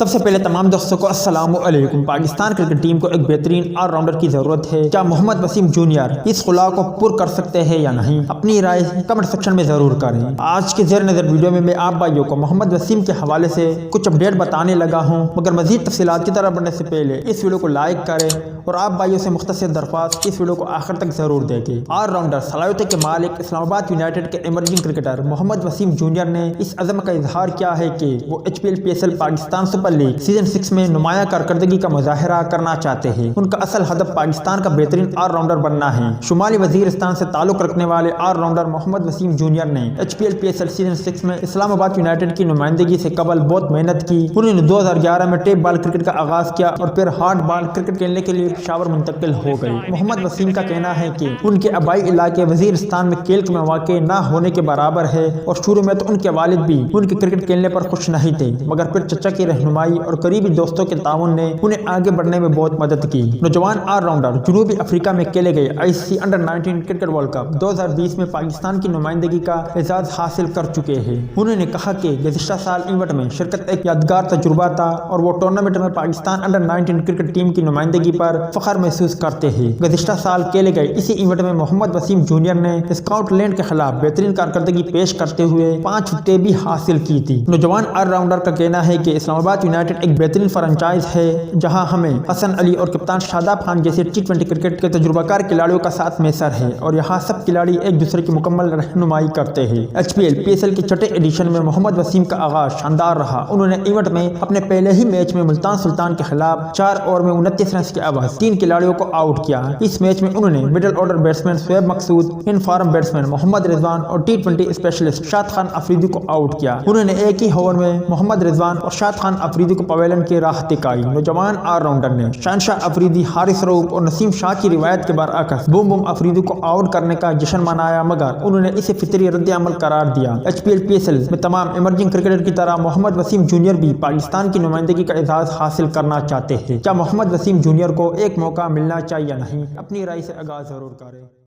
سب سے پہلے تمام دوستوں کو السلام علیکم۔ پاکستان کرکٹ ٹیم کو ایک بہترین آل راؤنڈر کی ضرورت ہے۔ کیا محمد وسیم جونیئر اس خلا کو پر کر سکتے ہیں یا نہیں؟ اپنی رائے کمنٹ سیکشن میں ضرور کریں۔ آج کے زیر نظر ویڈیو میں آپ بھائیوں کو محمد وسیم کے حوالے سے کچھ اپڈیٹ بتانے لگا ہوں، مگر مزید تفصیلات کی طرف بڑھنے سے پہلے اس ویڈیو کو لائک کریں اور آپ بھائیوں سے مختصر درخواست اس ویڈیو کو آخر تک ضرور دیکھیں۔ آل راؤنڈر صلاحیتوں کے مالک اسلام آباد یونائیٹڈ کے ایمرجنگ کرکٹر محمد وسیم جونیئر نے اس عزم کا اظہار کیا ہے کہ وہ HPL Pakistan super league season 6 میں نمایاں کارکردگی کا مظاہرہ کرنا چاہتے ہیں۔ ان کا اصل ہدف پاکستان کا بہترین آل راؤنڈر بننا ہے۔ شمالی وزیرستان سے تعلق رکھنے والے آل راؤنڈر محمد وسیم جونیئر نے HPL سیزن 6 میں اسلام آباد یونائیٹڈ کی نمائندگی سے قبل بہت محنت کی۔ انہوں نے 2011 میں ٹیپ بال کرکٹ کا آغاز کیا اور پھر ہارڈ بال کرکٹ کھیلنے کے لیے پشاور منتقل ہو گئے۔ محمد وسیم کا کہنا ہے کہ ان کے آبائی علاقے وزیرستان میں کھیل کے مواقع نہ ہونے کے برابر ہے اور شروع میں تو ان کے والد بھی ان کے کرکٹ کھیلنے پر خوش نہیں تھے، مگر پھر چچا کی رہنمائی اور قریبی دوستوں کے تعاون نے انہیں آگے بڑھنے میں بہت مدد کی۔ نوجوان آل راؤنڈر جنوبی افریقہ میں کھیلے گئے ICC انڈر-19 کرکٹ ورلڈ کپ 2020 میں پاکستان کی نمائندگی کا اعزاز حاصل کر چکے ہیں۔ انہوں نے کہا کہ گزشتہ سال ایونٹ میں شرکت ایک یادگار تجربہ تھا اور وہ ٹورنامنٹ میں پاکستان انڈر-19 کرکٹ ٹیم کی نمائندگی پر فخر محسوس کرتے ہیں۔ گزشتہ سال کھیلے گئے اسی ایونٹ میں محمد وسیم جونیئر نے اسکاٹ لینڈ کے خلاف بہترین کارکردگی پیش کرتے ہوئے 5 وکٹیں بھی حاصل کی تھی۔ نوجوان آل راؤنڈر کا کہنا ہے کہ اسلام آباد یونائیٹڈ ایک بہترین فرنچائز ہے جہاں ہمیں حسن علی اور کپتان شاداب خان جیسے T20 کرکٹ کے تجربہ کار کھلاڑیوں کا ساتھ میسر ہے اور یہاں سب کھلاڑی ایک دوسرے کی مکمل رہنمائی کرتے ہیں۔ HPL کے چھٹے ایڈیشن میں محمد وسیم کا آغاز شاندار رہا۔ انہوں نے ایونٹ میں اپنے پہلے ہی میچ میں ملتان سلطان کے خلاف 4 اوور میں 29 رنز کے عوض 3 کھلاڑیوں کو آؤٹ کیا۔ اس میچ میں انہوں نے middle order batsman Shoaib Maqsood, in form batsman Muhammad Rizwan اور T20 اسپیشلسٹ شاد خان افریدی کو آؤٹ کیا۔ انہوں نے ایک ہی اوور میں محمد رضوان اور شاد خان افریدی کو پویلین کی راہ دکھائی۔ نوجوان آل راؤنڈر نے شہنشاہ افریدی، حارث رؤوف اور نسیم شاہ کی روایت کے برعکس بوم بوم افریدی کو آؤٹ کرنے کا جشن منایا، مگر انہوں نے اسے فطری رد عمل قرار دیا۔ HPL میں تمام ایمرجنگ کرکٹر کی طرح محمد وسیم جونیئر بھی پاکستان کی نمائندگی کا اعزاز حاصل کرنا چاہتے ہیں۔ کیا محمد وسیم جونیئر کو ایک موقع ملنا چاہیے یا نہیں؟ اپنی رائے سے آگاہ ضرور کریں۔